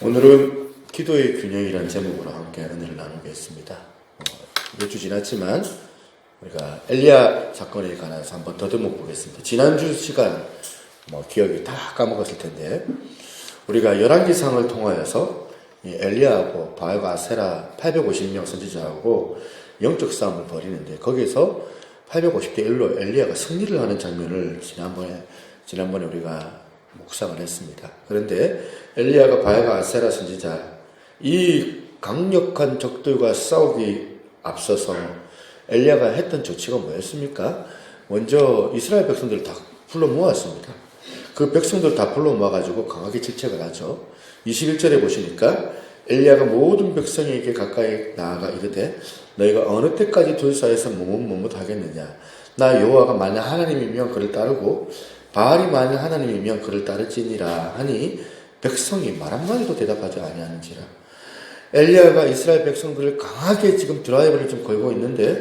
오늘은 기도의 균형이라는 제목으로 함께 은혜를 나누겠습니다. 몇 주 지났지만 우리가 엘리야 사건에 관해서 한번 더듬어 보겠습니다. 지난주 시간 기억이 다 까먹었을 텐데 우리가 열왕기상을 통하여서 엘리야하고 바알과 아세라 850명 선지자하고 영적 싸움을 벌이는데 거기서 850대 1로 엘리야가 승리를 하는 장면을 지난번에 우리가 묵상을 했습니다. 그런데 엘리야가 바알과 아세라 선지자 이 강력한 적들과 싸우기 앞서서 엘리야가 했던 조치가 뭐였습니까? 먼저 이스라엘 백성들을 다 불러 모았습니다. 그 백성들을 다 불러 모아가지고 강하게 질책을 하죠. 21절에 보시니까 엘리야가 모든 백성에게 가까이 나아가 이르되 너희가 어느 때까지 둘사이에서 머뭇머뭇 하겠느냐. 나 여호와가 만약 하나님이면 그를 따르고 바알이 만약 하나님이면 그를 따를지니라 하니 백성이 말 한마디도 대답하지 아니하는지라. 엘리야가 이스라엘 백성들을 강하게 지금 드라이브를 좀 걸고 있는데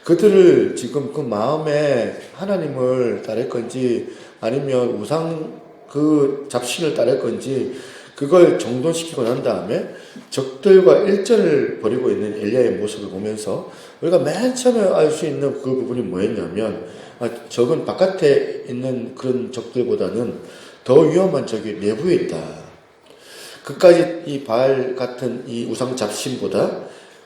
그들을 지금 그 마음에 하나님을 따를 건지 아니면 우상 그 잡신을 따를 건지 그걸 정돈시키고 난 다음에 적들과 일전을 벌이고 있는 엘리야의 모습을 보면서 우리가 맨 처음에 알 수 있는 그 부분이 뭐였냐면 적은 바깥에 있는 그런 적들보다는 더 위험한 적이 내부에 있다. 그까지 이 바알 같은 이 우상 잡신보다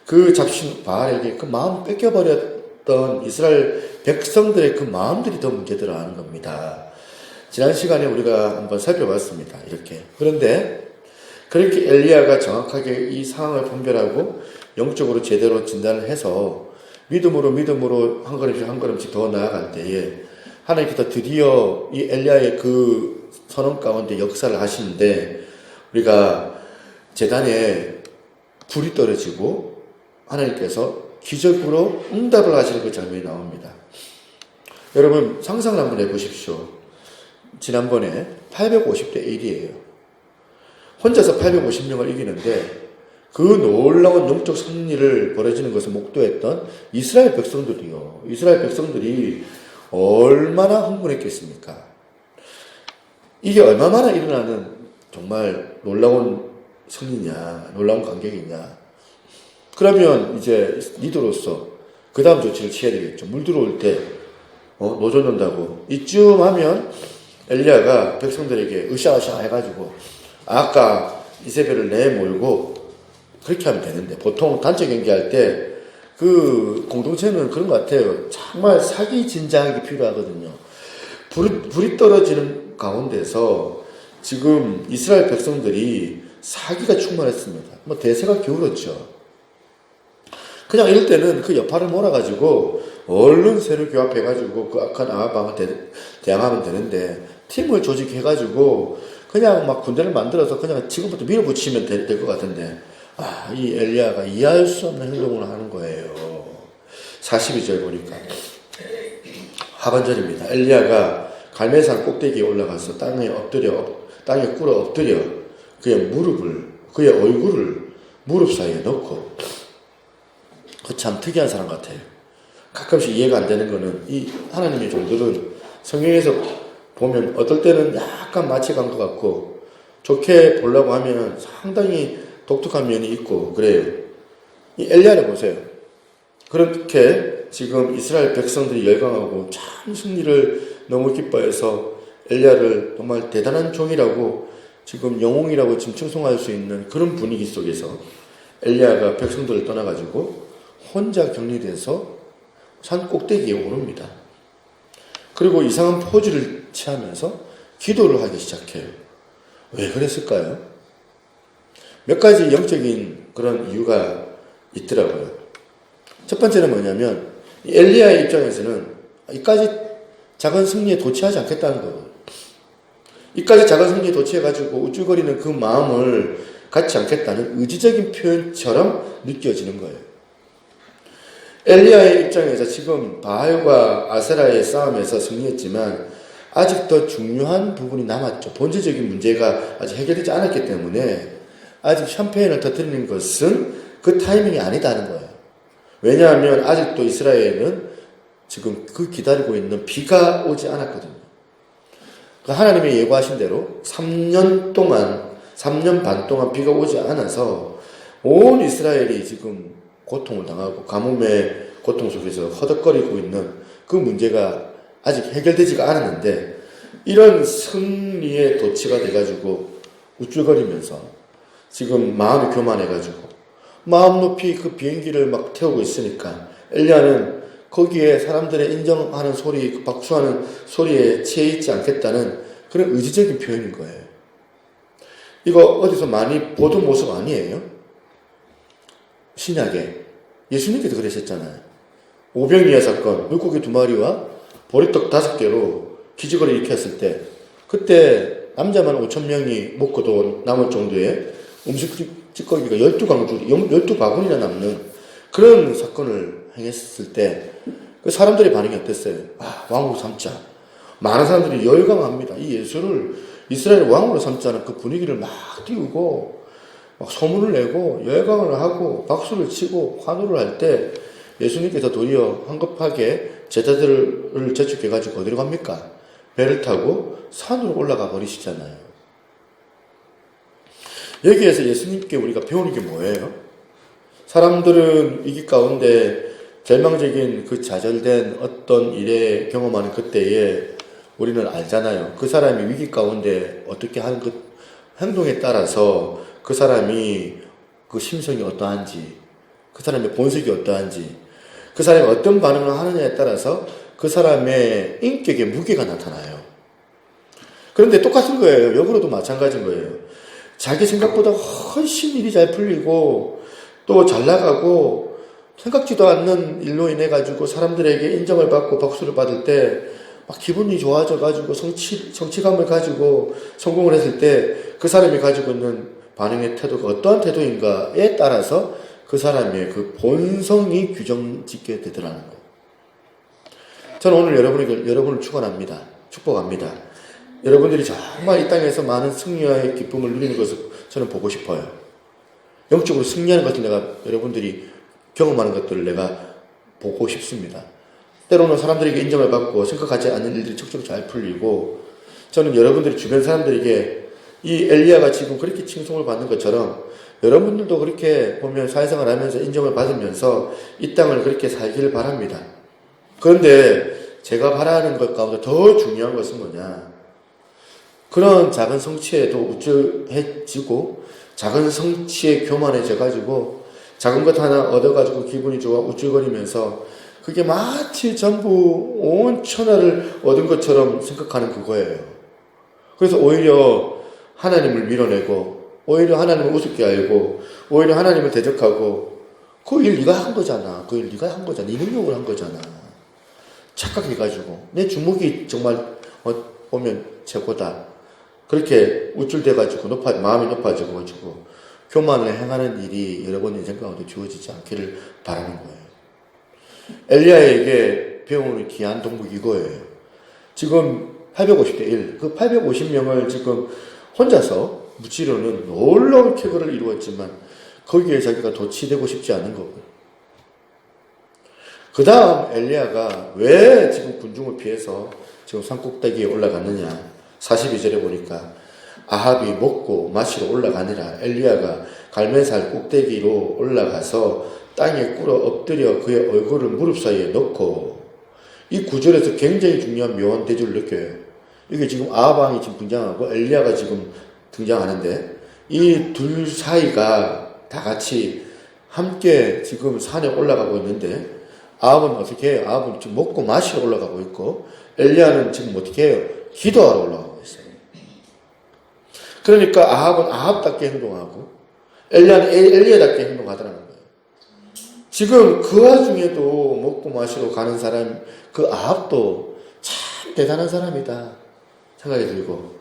그 잡신 바알에게 그 마음 뺏겨버렸던 이스라엘 백성들의 그 마음들이 더 문제더라는 겁니다. 지난 시간에 우리가 한번 살펴봤습니다. 이렇게. 그런데 그렇게 엘리야가 정확하게 이 상황을 분별하고 영적으로 제대로 진단을 해서 믿음으로 한 걸음씩 더 나아갈 때에 하나님께서 드디어 이 엘리야의 그 선언 가운데 역사를 하시는데 우리가 제단에 불이 떨어지고 하나님께서 기적으로 응답을 하시는 그 장면이 나옵니다. 여러분 상상을 한번 해보십시오. 지난번에 850대 1이에요. 혼자서 850명을 이기는데 그 놀라운 영적 승리를 벌어지는 것을 목도했던 이스라엘 백성들이 얼마나 흥분했겠습니까? 이게 얼마나 일어나는 정말 놀라운 승리냐, 놀라운 감격이냐. 그러면 이제 리더로서 그 다음 조치를 취해야 되겠죠. 물 들어올 때 노조 논다고 이쯤 하면 엘리야가 백성들에게 으쌰으쌰 해가지고 아까 이세벨을 내몰고 그렇게 하면 되는데 보통 단체 경기할 때 그 공동체는 그런 것 같아요. 정말 사기 진작이 필요하거든요. 불이 떨어지는 가운데서 지금 이스라엘 백성들이 사기가 충만했습니다. 대세가 기울었죠. 그냥 이럴 때는 그 여파를 몰아가지고 얼른 새로 교합해가지고 그 악한 아합방을 대항하면 되는데 팀을 조직해가지고 그냥 막 군대를 만들어서 그냥 지금부터 밀어붙이면 될 것 같은데 이 엘리야가 이해할 수 없는 행동을 하는 거예요. 42절 보니까 하반절입니다. 엘리야가 갈멜산 꼭대기에 올라가서 땅에 꿇어 엎드려 그의 얼굴을 무릎 사이에 넣고 그 참 특이한 사람 같아요. 가끔씩 이해가 안 되는 거는 이 하나님의 종들은 성경에서 보면 어떨 때는 약간 마취간 것 같고 좋게 보려고 하면 상당히 독특한 면이 있고 그래요. 이 엘리야를 보세요. 그렇게 지금 이스라엘 백성들이 열광하고 참 승리를 너무 기뻐해서 엘리야를 정말 대단한 종이라고 지금 영웅이라고 지금 칭송할 수 있는 그런 분위기 속에서 엘리야가 백성들을 떠나가지고 혼자 격리돼서 산 꼭대기에 오릅니다. 그리고 이상한 포즈를 취하면서 기도를 하기 시작해요. 왜 그랬을까요? 몇 가지 영적인 그런 이유가 있더라고요. 첫 번째는 뭐냐면 엘리야의 입장에서는 이까지 작은 승리에 도취하지 않겠다는 거예요. 이까지 작은 승리에 도취해가지고 우쭐거리는 그 마음을 갖지 않겠다는 의지적인 표현처럼 느껴지는 거예요. 엘리야의 입장에서 지금 바알과 아세라의 싸움에서 승리했지만 아직 더 중요한 부분이 남았죠. 본질적인 문제가 아직 해결되지 않았기 때문에 아직 샴페인을 터뜨리는 것은 그 타이밍이 아니다는 거예요. 왜냐하면 아직도 이스라엘은 지금 그 기다리고 있는 비가 오지 않았거든요. 하나님이 예고하신 대로 3년 동안 3년 반 동안 비가 오지 않아서 온 이스라엘이 지금 고통을 당하고 가뭄의 고통 속에서 허덕거리고 있는 그 문제가 아직 해결되지가 않았는데, 이런 승리의 도취가 돼가지고 우쭐거리면서 지금 마음이 교만해가지고 마음 높이 그 비행기를 막 태우고 있으니까 엘리야는 거기에 사람들의 인정하는 소리, 그 박수하는 소리에 취해 있지 않겠다는 그런 의지적인 표현인 거예요. 이거 어디서 많이 보던 모습 아니에요? 신약에 예수님께서 그러셨잖아요. 오병이어 사건, 물고기 2마리와 보리떡 5개로 기적을 일으켰을 때, 그때 남자만 5,000명이 먹고도 남을 정도의 음식 찌꺼기가 12강줄, 12바구니나 남는 그런 사건을 행했을 때, 그 사람들의 반응이 어땠어요? 왕으로 삼자. 많은 사람들이 열광합니다. 이 예수를 이스라엘 왕으로 삼자는 그 분위기를 막 띄우고, 막 소문을 내고, 열광을 하고, 박수를 치고, 환호를 할 때, 예수님께서 도리어 황급하게 제자들을 재촉해가지고 어디로 갑니까? 배를 타고 산으로 올라가 버리시잖아요. 여기에서 예수님께 우리가 배우는 게 뭐예요? 사람들은 위기 가운데 절망적인 그 좌절된 어떤 일에 경험하는 그때에 우리는 알잖아요. 그 사람이 위기 가운데 어떻게 하는 그 행동에 따라서 그 사람이 그 심성이 어떠한지, 그 사람의 본색이 어떠한지, 그 사람이 어떤 반응을 하느냐에 따라서 그 사람의 인격에 무게가 나타나요. 그런데 똑같은 거예요. 역으로도 마찬가지인 거예요. 자기 생각보다 훨씬 일이 잘 풀리고 또 잘 나가고 생각지도 않는 일로 인해 가지고 사람들에게 인정을 받고 박수를 받을 때 막 기분이 좋아져 가지고 성취감을 가지고 성공을 했을 때 그 사람이 가지고 있는 반응의 태도가 어떠한 태도인가에 따라서 그 사람의 그 본성이 규정짓게 되더라는 거예요. 저는 오늘 여러분을 축원합니다. 축복합니다. 여러분들이 정말 이 땅에서 많은 승리와의 기쁨을 누리는 것을 저는 보고 싶어요. 영적으로 승리하는 것을 내가 여러분들이 경험하는 것들을 내가 보고 싶습니다. 때로는 사람들에게 인정을 받고 생각하지 않는 일들이 척척 잘 풀리고, 저는 여러분들이 주변 사람들에게 이 엘리야가 지금 그렇게 칭송을 받는 것처럼 여러분들도 그렇게 보면 사회생활 하면서 인정을 받으면서 이 땅을 그렇게 살기를 바랍니다. 그런데 제가 바라는 것 가운데 더 중요한 것은 뭐냐? 그런 작은 성취에도 우쭐해지고 작은 성취에 교만해져가지고 작은 것 하나 얻어가지고 기분이 좋아 우쭐거리면서 그게 마치 전부 온 천하를 얻은 것처럼 생각하는 그거예요. 그래서 오히려 하나님을 밀어내고 오히려 하나님을 우습게 알고 오히려 하나님을 대적하고 그 일 네가 한 거잖아. 그 일 네가 한 거잖아. 네 능력으로 한 거잖아. 착각해가지고 내 주먹이 정말 보면 최고다. 그렇게 우쭐대가지고 마음이 높아지고 교만을 행하는 일이 여러분 인생 가운데 주어지지 않기를 바라는 거예요. 엘리야에게 배우는 귀한 동북이 이거예요. 지금 850대 1, 그 850명을 지금 혼자서 무찌르는 놀라운 쾌거를 이루었지만 거기에 자기가 도취되고 싶지 않은 거고요. 그 다음 엘리야가 왜 지금 군중을 피해서 지금 산꼭대기에 올라갔느냐. 42절에 보니까 아합이 먹고 마시러 올라가니라. 엘리야가 갈멜살 꼭대기로 올라가서 땅에 꿇어 엎드려 그의 얼굴을 무릎 사이에 넣고, 이 구절에서 굉장히 중요한 묘한 대조를 느껴요. 이게 지금 아합 왕이 지금 등장하고 엘리야가 지금 등장하는데 이 둘 사이가 다 같이 함께 지금 산에 올라가고 있는데 아합은 어떻게 해요? 아합은 지금 먹고 마시러 올라가고 있고 엘리야는 지금 어떻게 해요? 기도하러 올라가고 있어요. 그러니까 아합은 아합답게 행동하고 엘리야는 엘리야답게 행동하더라는 거예요. 지금 그 와중에도 먹고 마시러 가는 사람, 그 아합도 참 대단한 사람이다 생각이 들고,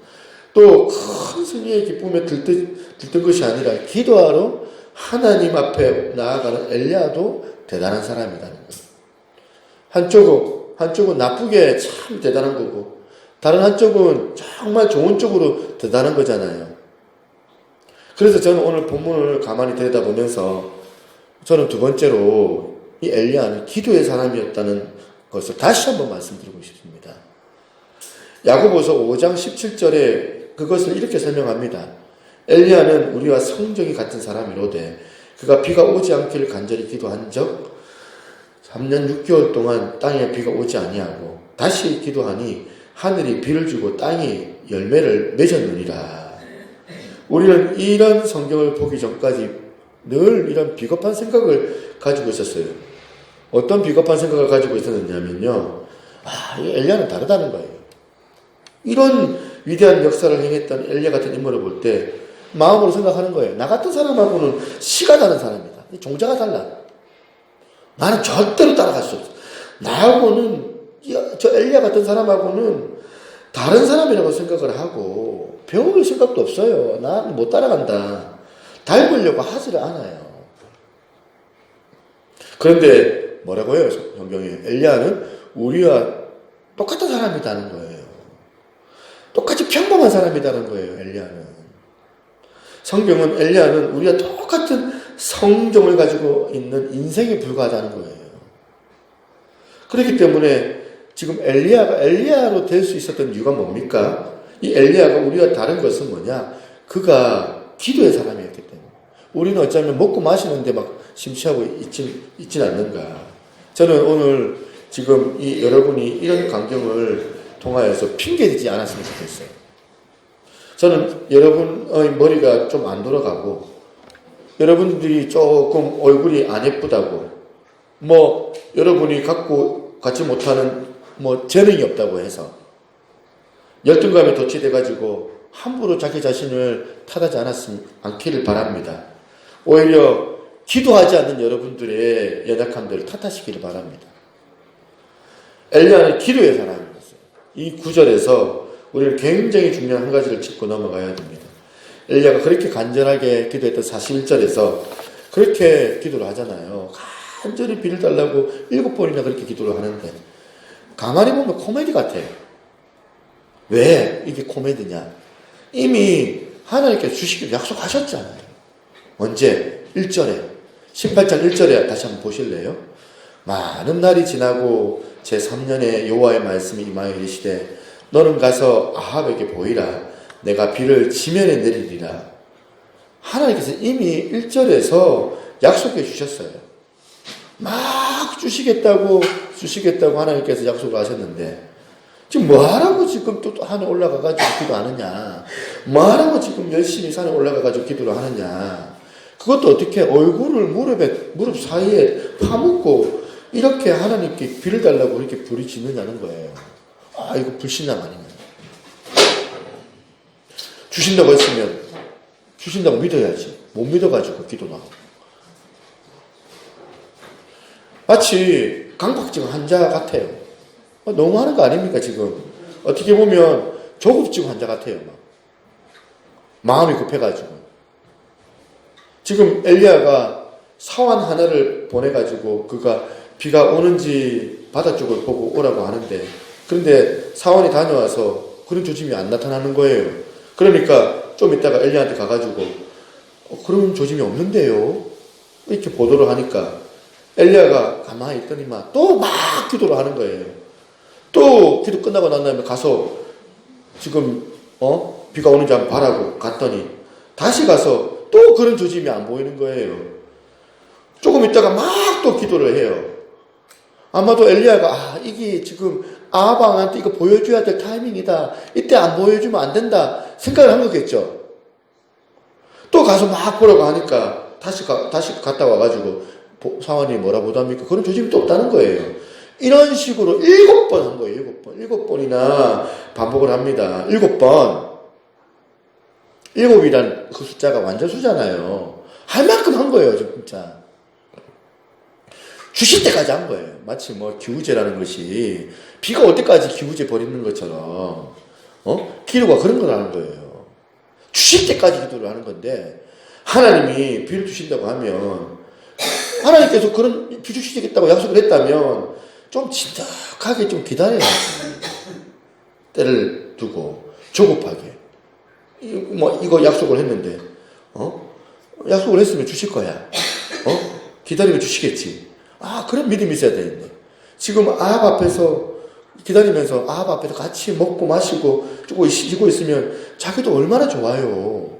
또 큰 승리의 기쁨에 들뜬 것이 아니라 기도하러 하나님 앞에 나아가는 엘리야도 대단한 사람이라는 거예요. 한쪽은 나쁘게 참 대단한 거고 다른 한쪽은 정말 좋은 쪽으로 대단한 거잖아요. 그래서 저는 오늘 본문을 가만히 들여다보면서 저는 두 번째로 이 엘리야는 기도의 사람이었다는 것을 다시 한번 말씀드리고 싶습니다. 야고보서 5장 17절에 그것을 이렇게 설명합니다. 엘리야는 우리와 성정이 같은 사람이로되 그가 비가 오지 않기를 간절히 기도한 적 3년 6개월 동안 땅에 비가 오지 아니하고 다시 기도하니 하늘이 비를 주고 땅이 열매를 맺었느니라. 우리는 이런 성경을 보기 전까지 늘 이런 비겁한 생각을 가지고 있었어요. 어떤 비겁한 생각을 가지고 있었느냐면요. 이 엘리야는 다르다는 거예요. 이런 위대한 역사를 행했던 엘리야 같은 인물을 볼 때 마음으로 생각하는 거예요. 나 같은 사람하고는 시가 다른 사람이다. 종자가 달라. 나는 절대로 따라갈 수 없어. 나하고는 저 엘리야 같은 사람하고는 다른 사람이라고 생각을 하고 배워볼 생각도 없어요. 나는 못 따라간다. 닮으려고 하지를 않아요. 그런데 뭐라고 해요? 성경에 엘리야는 우리와 똑같은 사람이라는 거예요. 똑같이 평범한 사람이라는 거예요. 엘리야는. 성경은 엘리야는 우리와 똑같은 성정을 가지고 있는 인생에 불과하다는 거예요. 그렇기 때문에 지금 엘리야가 엘리야로 될 수 있었던 이유가 뭡니까? 이 엘리야가 우리와 다른 것은 뭐냐? 그가 기도의 사람이었기 때문에. 우리는 어쩌면 먹고 마시는데 막 심취하고 있진 않는가. 저는 오늘 지금 여러분이 이런 광경을 통하여서 핑계대지 않았으면 좋겠어요. 저는 여러분의 머리가 좀 안 돌아가고 여러분들이 조금 얼굴이 안 예쁘다고 여러분이 갖지 못하는 재능이 없다고 해서 열등감에 도취돼가지고 함부로 자기 자신을 탓하지 않기를 바랍니다. 오히려 기도하지 않는 여러분들의 연약함들을 탓하시기를 바랍니다. 엘리야는 기도의 사람이었어요. 이 구절에서 우리는 굉장히 중요한 한 가지를 짚고 넘어가야 됩니다. 엘리야가 그렇게 간절하게 기도했던 41절에서 그렇게 기도를 하잖아요. 간절히 비를 달라고 7번이나 그렇게 기도를 하는데 가만히 보면 코미디 같아요. 왜 이게 코미디냐? 이미 하나님께서 주시기로 약속하셨잖아요. 언제? 1절에 18장 1절에 다시 한번 보실래요? 많은 날이 지나고 제3년에 여호와의 말씀이 임하여 이르시되 너는 가서 아합에게 보이라. 내가 비를 지면에 내리리라. 하나님께서 이미 1절에서 약속해 주셨어요. 막 주시겠다고 하나님께서 약속을 하셨는데 지금 뭐하라고 지금 또 산에 올라가가지고 기도하느냐. 뭐하라고 지금 열심히 산에 올라가가지고 기도를 하느냐. 그것도 어떻게 얼굴을 무릎 사이에 파묻고 이렇게 하나님께 비를 달라고 이렇게 부르짖느냐는 거예요. 이거 불신앙 아니냐. 주신다고 했으면 주신다고 믿어야지. 못 믿어가지고 기도나 하고. 마치 강박증 환자 같아요. 너무하는 거 아닙니까 지금. 어떻게 보면 조급증 환자 같아요. 마음이 급해가지고. 지금 엘리야가 사환 하나를 보내가지고 그가 비가 오는지 바다 쪽을 보고 오라고 하는데 그런데 사환이 다녀와서 그런 조짐이 안 나타나는 거예요. 그러니까 좀 이따가 엘리야한테 가가지고 그런 조짐이 없는데요. 이렇게 보도를 하니까 엘리야가 가만히 있더니만 또 막 기도를 하는 거예요. 또 기도 끝나고 난 다음에 가서 지금 비가 오는지 한번 봐라고 갔더니 다시 가서 또 그런 조짐이 안 보이는 거예요. 조금 있다가 막 또 기도를 해요. 아마도 엘리야가 이게 지금 아합 왕한테 이거 보여줘야 될 타이밍이다. 이때 안 보여주면 안 된다 생각을 한 거겠죠. 또 가서 막 보라고 하니까 다시 갔다 와가지고 사환이 뭐라 보답니까? 그런 조짐이 또 없다는 거예요. 이런 식으로 7번 한 거예요. 7번이나 반복을 합니다. 7번. 7이란 그 숫자가 완전 수잖아요. 할 만큼 한 거예요, 진짜. 주실 때까지 한 거예요. 마치 기우제라는 것이 비가 올 때까지 기우제 버리는 것처럼 기도가 그런 거라는 거예요. 주실 때까지 기도를 하는 건데 하나님이 비를 주신다고 하면 하나님께서 그런 비 주시겠다고 약속을 했다면 좀 진득하게 좀 기다려야지. 때를 두고 조급하게 이거 약속을 했는데 약속을 했으면 주실 거야. 기다리면 주시겠지. 그런 믿음이 있어야 되는데 지금 아합 앞에서 기다리면서 아합 앞에서 같이 먹고 마시고 쉬고 있으면 자기도 얼마나 좋아요.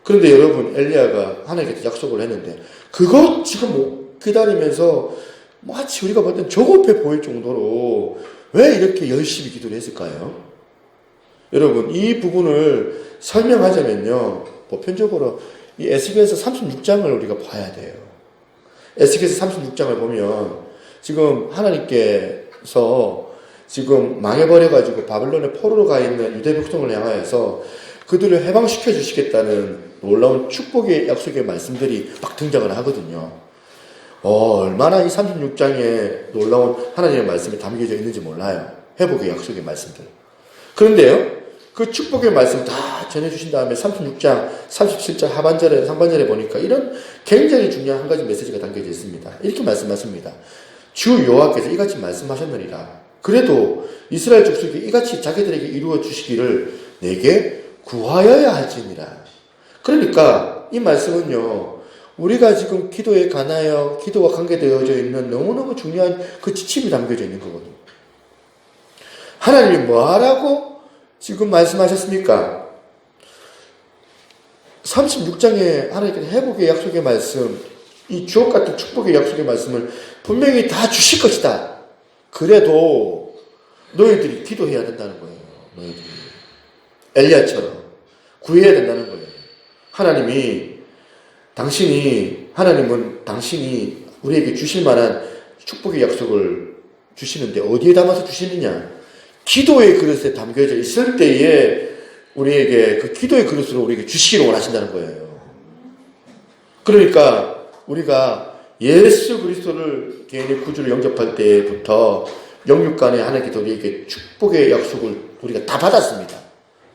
그런데 여러분, 엘리야가 하나님께 약속을 했는데 그것 지금 못 기다리면서 마치 우리가 볼 땐 조급해 보일 정도로 왜 이렇게 열심히 기도를 했을까요? 여러분, 이 부분을 설명하자면요, 보편적으로 이 에스겔서 36장을 우리가 봐야 돼요. 에스겔서 36장을 보면 지금 하나님께서 지금 망해버려가지고 바벨론의 포로로 가 있는 유대 백성을 향하여서 그들을 해방시켜 주시겠다는 놀라운 축복의 약속의 말씀들이 막 등장을 하거든요. 얼마나 이 36장에 놀라운 하나님의 말씀이 담겨져 있는지 몰라요. 회복의 약속의 말씀들. 그런데요, 그 축복의 말씀 다 전해주신 다음에 36장, 37장 하반절에, 상반절에 보니까 이런 굉장히 중요한 한 가지 메시지가 담겨져 있습니다. 이렇게 말씀하십니다. 주 여호와께서 이같이 말씀하셨느니라. 그래도 이스라엘 족속이 이같이 자기들에게 이루어 주시기를 내게 구하여야 할지니라. 그러니까 이 말씀은요, 우리가 지금 기도에 관하여 기도와 관계되어져 있는 너무너무 중요한 그 지침이 담겨져 있는 거거든요. 하나님이 뭐 하라고 지금 말씀하셨습니까? 36장에 하나님께서 회복의 약속의 말씀, 이 주옥 같은 축복의 약속의 말씀을 분명히 다 주실 것이다. 그래도 너희들이 기도해야 된다는 거예요. 너희들이 엘리야처럼 구해야 된다는 거예요. 하나님은 당신이 우리에게 주실 만한 축복의 약속을 주시는데 어디에 담아서 주시느냐? 기도의 그릇에 담겨져 있을 때에 우리에게 그 기도의 그릇으로 우리에게 주시기를 원하신다는 거예요. 그러니까 우리가 예수 그리스도를 개인의 구주로 영접할 때부터 영육간에 하나님께서 우리에게 축복의 약속을 우리가 다 받았습니다.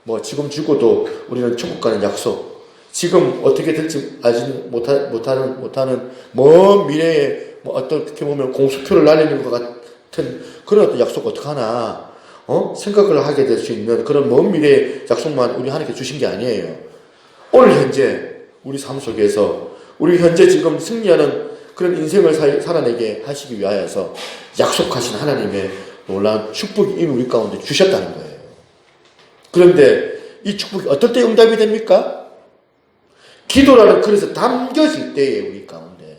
뭐 지금 죽어도 우리는 천국 가는 약속, 지금 어떻게 될지 알지 못하는 먼 미래에 뭐 어떻게 보면 공수표를 날리는 것 같은 그런 어떤 약속 어떡하나 생각을 하게 될 수 있는 그런 먼 미래의 약속만 우리 하나님께 주신 게 아니에요. 오늘 현재 우리 삶 속에서 우리 현재 지금 승리하는 그런 인생을 살아내게 하시기 위하여서 약속하신 하나님의 놀라운 축복이 이미 우리 가운데 주셨다는 거예요. 그런데 이 축복이 어떨 때 응답이 됩니까? 기도라는 그릇에 담겨질 때에 우리 가운데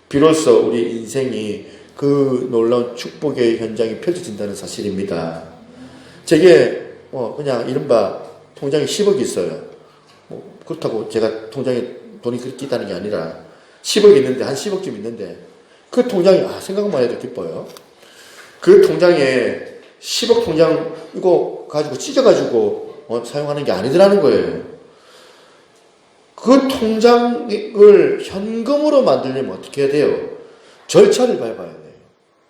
비로소 우리 인생이 그 놀라운 축복의 현장이 펼쳐진다는 사실입니다. 제게 그냥 이른바 통장에 10억이 있어요. 그렇다고 제가 통장에 돈이 그렇게 있다는 게 아니라 10억이 있는데 한 10억쯤 있는데 그 통장이 생각만 해도 기뻐요. 그 통장에 10억 통장 이거 가지고 찢어가지고 사용하는 게 아니더라는 거예요. 그 통장을 현금으로 만들려면 어떻게 해야 돼요? 절차를 밟아야 돼요.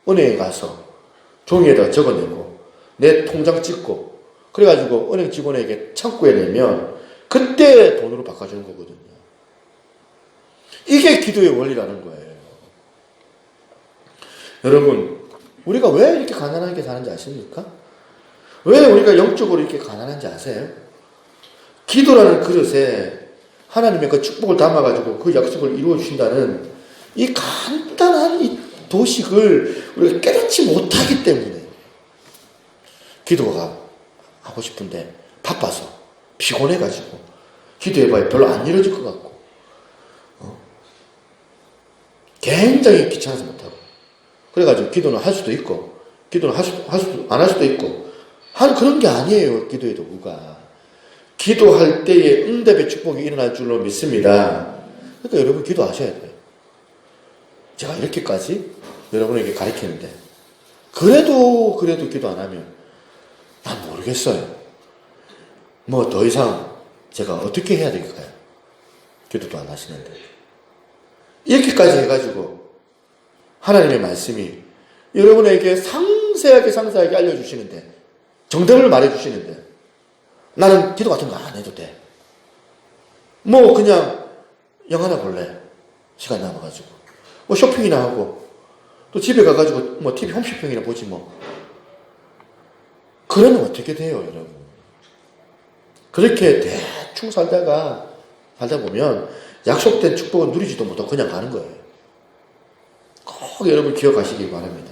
은행에 가서 종이에다 적어내고 내 통장 찍고 그래가지고 은행 직원에게 창구에 내면 그때 돈으로 바꿔주는 거거든요. 이게 기도의 원리라는 거예요. 여러분, 우리가 왜 이렇게 가난하게 사는지 아십니까? 왜 우리가 영적으로 이렇게 가난한지 아세요? 기도라는 그릇에 하나님의 그 축복을 담아가지고 그 약속을 이루어주신다는 이 간단한 이 도식을 우리가 깨닫지 못하기 때문에 기도가 하고 싶은데 바빠서 피곤해가지고 기도해봐야 별로 안 이루어질 것 같고 굉장히 귀찮아서 못하고 그래가지고 기도는 할 수도 있고 기도는 안 할 수도 있고 그런 게 아니에요. 기도의 도구가 기도할 때에 응답의 축복이 일어날 줄로 믿습니다. 그러니까 여러분 기도하셔야 돼요. 제가 이렇게까지 여러분에게 가르치는데 그래도 기도 안 하면 난 모르겠어요. 뭐 더 이상 제가 어떻게 해야 될까요? 기도도 안 하시는데 이렇게까지 해가지고 하나님의 말씀이 여러분에게 상세하게 알려주시는데 정답을 말해주시는데 나는 기도 같은 거 안 해도 돼. 뭐 그냥 영화나 볼래. 시간 남아가지고 뭐 쇼핑이나 하고 또 집에 가가지고 뭐 TV 홈쇼핑이나 보지 뭐. 그러면 어떻게 돼요, 여러분? 그렇게 대충 살다 보면 약속된 축복은 누리지도 못하고 그냥 가는 거예요. 꼭 여러분 기억하시기 바랍니다.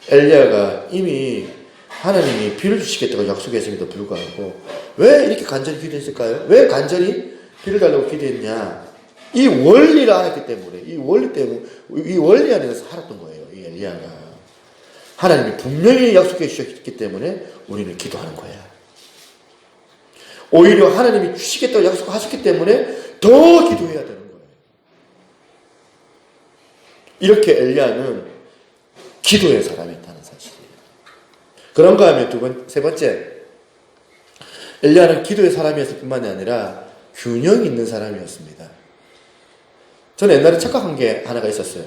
엘리야가 이미 하나님이 비를 주시겠다고 약속했음에도 불구하고 왜 이렇게 간절히 기도했을까요? 왜 간절히 비를 달라고 기도했냐? 이 원리를 알았기 때문에, 이 원리 안에서 살았던 거예요. 이 엘리야가. 하나님이 분명히 약속해 주셨기 때문에 우리는 기도하는 거야. 오히려 하나님이 주시겠다고 약속하셨기 때문에 더 기도해야 되는 거예요. 이렇게 엘리야는 기도의 사람이었다는 사실이에요. 그런가 하면 세 번째, 엘리야는 기도의 사람이었을 뿐만이 아니라 균형 있는 사람이었습니다. 저는 옛날에 착각한 게 하나가 있었어요.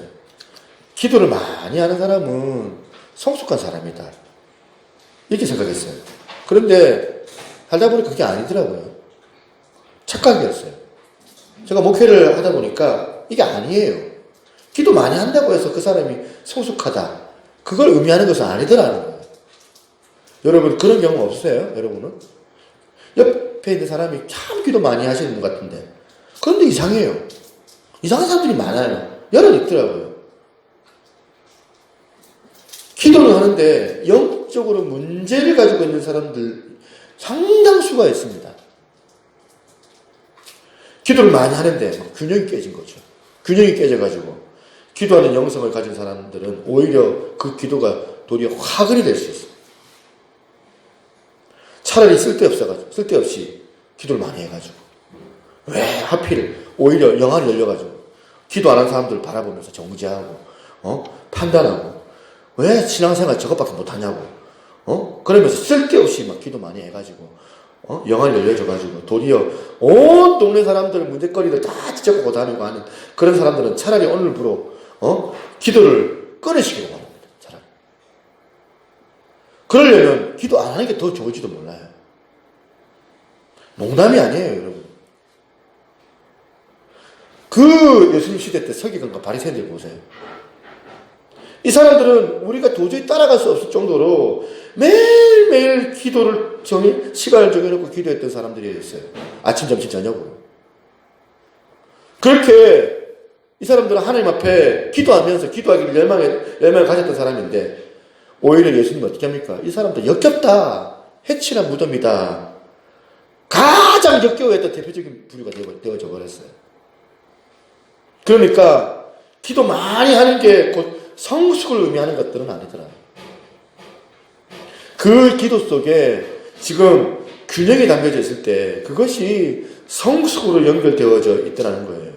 기도를 많이 하는 사람은 성숙한 사람이다, 이렇게 생각했어요. 그런데 살다 보니까 그게 아니더라고요. 착각이었어요. 제가 목회를 하다 보니까 이게 아니에요. 기도 많이 한다고 해서 그 사람이 성숙하다, 그걸 의미하는 것은 아니더라는 거예요. 여러분 그런 경우 없으세요? 여러분은? 옆에 있는 사람이 참 기도 많이 하시는 것 같은데, 그런데 이상해요. 이상한 사람들이 많아요. 여러 있더라고요. 기도를 하는데 영적으로 문제를 가지고 있는 사람들 상당수가 있습니다. 기도를 많이 하는데 균형이 깨진 거죠. 균형이 깨져가지고 기도하는 영성을 가진 사람들은 오히려 그 기도가 도리어 화근이 될 수 있어요. 차라리 쓸데없이 기도를 많이 해가지고, 왜 하필 오히려 영안이 열려가지고 기도 안 하는 사람들을 바라보면서 정죄하고 판단하고, 왜 신앙생활 저것밖에 못하냐고 그러면서 쓸데없이 막 기도 많이 해가지고 영안이 열려져가지고 도리어 온 동네 사람들 문제거리를 다 지적하고 다니고 하는 그런 사람들은 차라리 오늘부로 기도를 끊으시기로 바랍니다. 차라리. 그러려면 기도 안 하는 게 더 좋을지도 몰라요. 농담이 아니에요, 여러분. 그 예수님 시대 때 서기관과 바리새인들 보세요. 이 사람들은 우리가 도저히 따라갈 수 없을 정도로 매일매일 시간을 정해놓고 기도했던 사람들이었어요. 아침, 점심, 저녁으로. 그렇게 이 사람들은 하나님 앞에 기도하면서 기도하기를 열망을 가졌던 사람인데, 오히려 예수님은 어떻게 합니까? 이 사람들 역겹다, 해치란 무덤이다, 가장 역겨워했던 대표적인 부류가 되어져 버렸어요. 그러니까 기도 많이 하는 게 곧 성숙을 의미하는 것들은 아니더라. 그 기도 속에 지금 균형이 담겨져 있을 때 그것이 성숙으로 연결되어져 있더라는 거예요.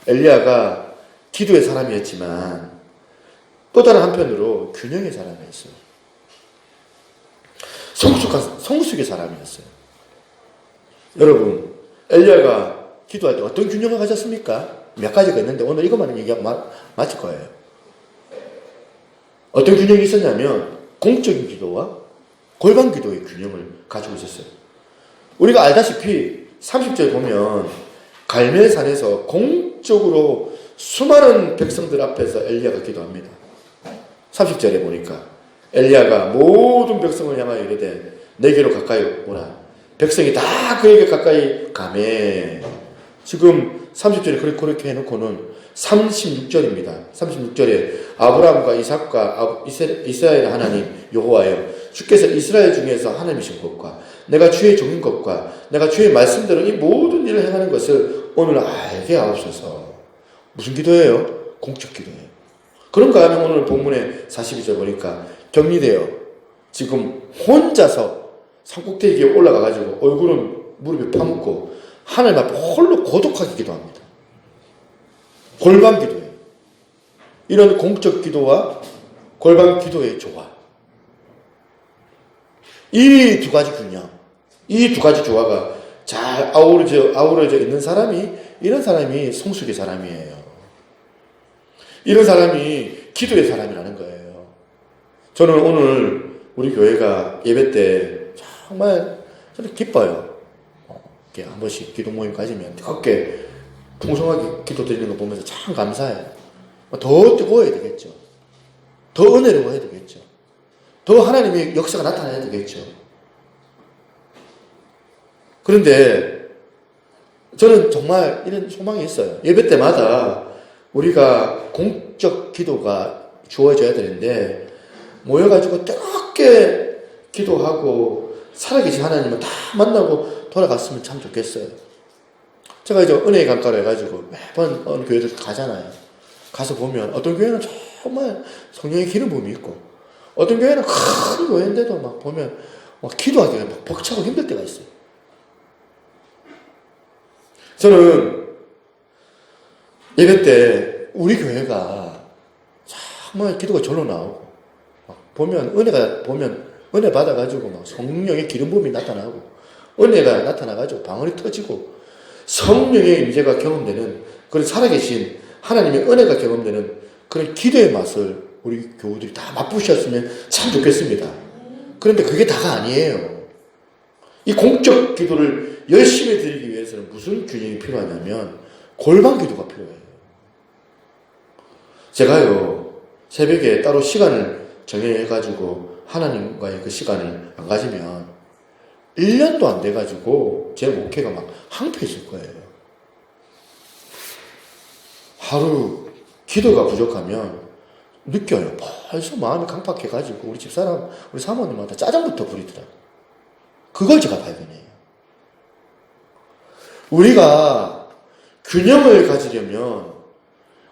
엘리야가 기도의 사람이었지만 또 다른 한편으로 균형의 사람이었어요. 성숙의 사람이었어요. 여러분, 엘리야가 기도할 때 어떤 균형을 가졌습니까? 몇 가지가 있는데 오늘 이것만 얘기하고 마칠 거예요. 어떤 균형이 있었냐면 공적인 기도와 골방 기도의 균형을 가지고 있었어요. 우리가 알다시피 30절 보면 갈멜산에서 공적으로 수많은 백성들 앞에서 엘리야가 기도합니다. 30절에 보니까 엘리야가 모든 백성을 향하여 이르되 내게로 가까이 오라. 백성이 다 그에게 가까이 가매. 지금 30절에 그렇게 해놓고는 36절입니다. 36절에 아브라함과 이삭과 이스라엘 하나님 여호와여, 주께서 이스라엘 중에서 하나님이신 것과 내가 주의 종인 것과 내가 주의 말씀대로 이 모든 일을 행하는 것을 오늘 알게 하옵소서. 무슨 기도예요? 공적 기도예요. 그런가 하면 오늘 본문의 42절 보니까 격리되어 지금 혼자서 산꼭대기에 올라가가지고 얼굴은 무릎에 파묻고 하나님 앞에 홀로 고독하게 기도합니다. 골방 기도예요. 이런 공적 기도와 골방 기도의 조화, 이 두 가지 균형, 이 두 가지 조화가 잘 아우러져 있는 사람이, 이런 사람이 성숙의 사람이에요. 이런 사람이 기도의 사람이라는 거예요. 저는 오늘 우리 교회가 예배 때 정말 저는 기뻐요. 이렇게 한 번씩 기도 모임 가지면 그렇게 풍성하게 기도 드리는 거 보면서 참 감사해요. 더 뜨거워야 되겠죠. 더 은혜로워야 되겠죠. 더 하나님의 역사가 나타나야 되겠죠. 그런데 저는 정말 이런 소망이 있어요. 예배 때마다 우리가 공적 기도가 주어져야 되는데 모여가지고 뜨겁게 기도하고 살아계신 하나님을 다 만나고 돌아갔으면 참 좋겠어요. 제가 이제 은혜의 강가로 해가지고 매번 어느 교회들 가잖아요. 가서 보면 어떤 교회는 정말 성령의 기름 부음이 있고, 어떤 교회는 큰 교회인데도 막 보면 막 기도하기가 막 벅차고 힘들 때가 있어요. 저는 예배 때 우리 교회가 정말 기도가 절로 나오고, 보면 은혜 받아가지고 막 성령의 기름 부음이 나타나고, 은혜가 나타나가지고 방언이 터지고, 성령의 임재가 경험되는 그런 살아계신 하나님의 은혜가 경험되는 그런 기도의 맛을 우리 교우들이 다 맛보셨으면 참 좋겠습니다. 그런데 그게 다가 아니에요. 이 공적 기도를 열심히 드리기 위해서는 무슨 균형이 필요하냐면 골방 기도가 필요해요. 제가요, 새벽에 따로 시간을 정해가지고 하나님과의 그 시간을 안 가지면 1년도 안 돼가지고 제 목회가 막 항폐해질 거예요. 하루 기도가 부족하면 느껴요. 벌써 마음이 강팍해가지고 우리 집사람, 우리 사모님한테 짜장부터 부리더라고요. 그걸 제가 발견해요. 우리가 균형을 가지려면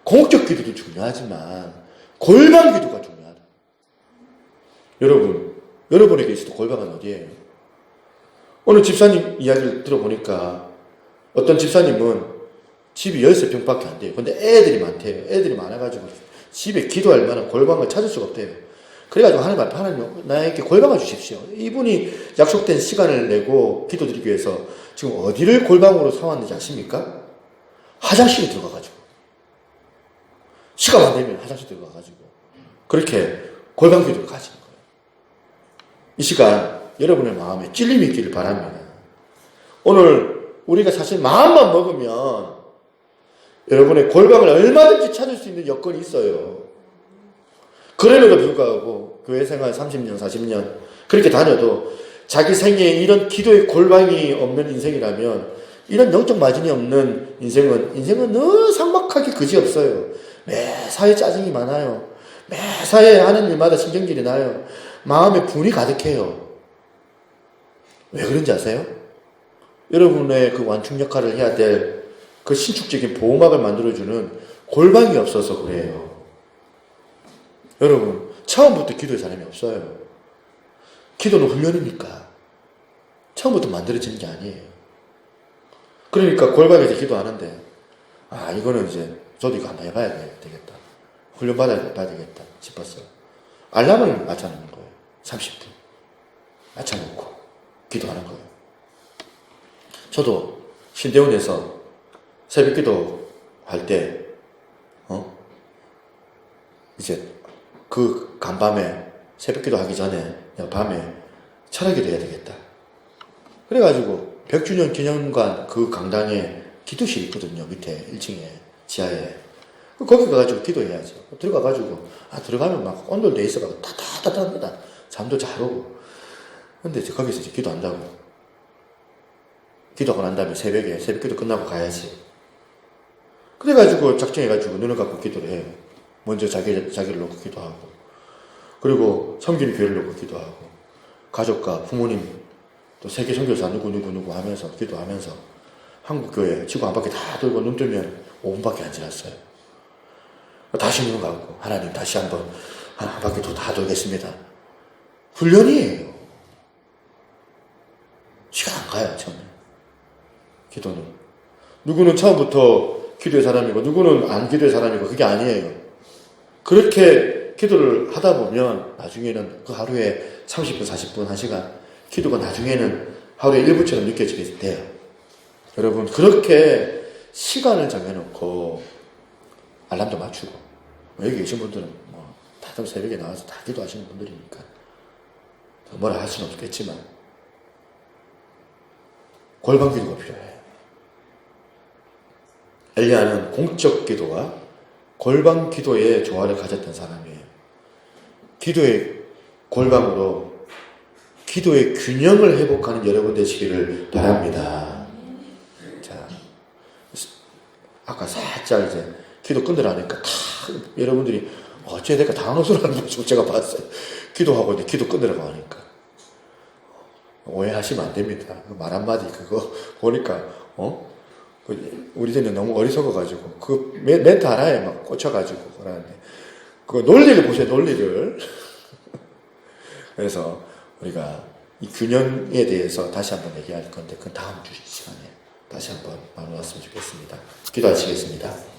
공적 기도도 중요하지만 골방 기도가 중요하다. 여러분에게 있어도 골방은 어디예요? 오늘 집사님 이야기를 들어보니까 어떤 집사님은 집이 13평밖에 안 돼요. 근데 애들이 많대요. 애들이 많아가지고 집에 기도할 만한 골방을 찾을 수가 없대요. 그래가지고 하나님 앞에 하나님 나에게 골방을 주십시오. 이분이 약속된 시간을 내고 기도드리기 위해서 지금 어디를 골방으로 삼았는지 아십니까? 화장실에 들어가가지고. 시간 안 되면 화장실 들어가가지고. 그렇게 골방 기도를 가지는 거예요. 이 시간 여러분의 마음에 찔림이 있기를 바랍니다. 오늘 우리가 사실 마음만 먹으면 여러분의 골방을 얼마든지 찾을 수 있는 여건이 있어요. 그럼에도 불구하고 교회 생활 30년, 40년 그렇게 다녀도 자기 생애에 이런 기도의 골방이 없는 인생이라면, 이런 영적 마진이 없는 인생은 늘 삭막하게 그지없어요. 매사에 짜증이 많아요. 매사에 하는 일마다 신경질이 나요. 마음에 분이 가득해요. 왜 그런지 아세요? 여러분의 그 완충 역할을 해야 될 그 신축적인 보호막을 만들어주는 골방이 없어서 그래요. 여러분, 처음부터 기도의 사람이 없어요. 기도는 훈련이니까. 처음부터 만들어지는 게 아니에요. 그러니까 골방에서 기도하는데, 이거는 이제 저도 이거 한번 해봐야 되겠다. 훈련 받아야 되겠다 싶었어요. 알람을 맞춰놓는 거예요. 30분. 맞춰놓고 기도하는 거예요. 저도 신대원에서 새벽 기도 할 때, 이제 그 간밤에 새벽 기도 하기 전에 내가 밤에 철학 기도 해야 되겠다. 그래가지고 100주년 기념관 그 강당에 기도실이 있거든요. 밑에 1층에 지하에. 거기 가가지고 기도해야죠. 들어가가지고 들어가면 막 온돌돼 있어가지고 따뜻합니다. 잠도 잘 오고. 근데 이제 거기서 이제 기도한다고. 기도하고 난 다음에 새벽에 새벽 기도 끝나고 가야지. 그래가지고 작정해가지고 눈을 감고 기도를 해요. 먼저 자기를 놓고 기도하고, 그리고 섬기는 교회를 놓고 기도하고, 가족과 부모님, 또 세계 선교사 누구 하면서 기도하면서 한국교회 지구 한 바퀴 다 돌고 눈 뜨면 5분밖에 안 지났어요. 다시 눈 감고 하나님 다시 한번 한 바퀴 다 돌겠습니다. 훈련이에요. 시간 안 가요. 처음에 기도는. 누구는 처음부터 기도의 사람이고 누구는 안 기도의 사람이고, 그게 아니에요. 그렇게 기도를 하다 보면 나중에는 그 하루에 30분, 40분, 1시간 기도가 나중에는 하루에 1분처럼 느껴지게 돼요. 여러분, 그렇게 시간을 정해놓고 알람도 맞추고, 여기 계신 분들은 다들 새벽에 나와서 다 기도하시는 분들이니까 뭐라 할 수는 없겠지만 골방 기도가 필요해요. 엘리야는 공적 기도와 골방 기도의 조화를 가졌던 사람이에요. 기도의 골방으로 기도의 균형을 회복하는 여러분 되시기를 바랍니다. 자, 아까 살짝 이제 기도 끊으라니까 여러분들이 어째야 될까 당황스러워하는 모습을 제가 봤어요. 기도하고 이제 기도 끊으라고 하니까. 오해하시면 안 됩니다. 말 한마디 그거 보니까 우리들은 너무 어리석어가지고 그 멘트 하나에 막 꽂혀가지고 그러는데 그 논리를 보세요. 논리를. 그래서 우리가 이 균형에 대해서 다시 한번 얘기할 건데 그 다음 주 시간에 다시 한번 나누었으면 좋겠습니다. 기도하시겠습니다.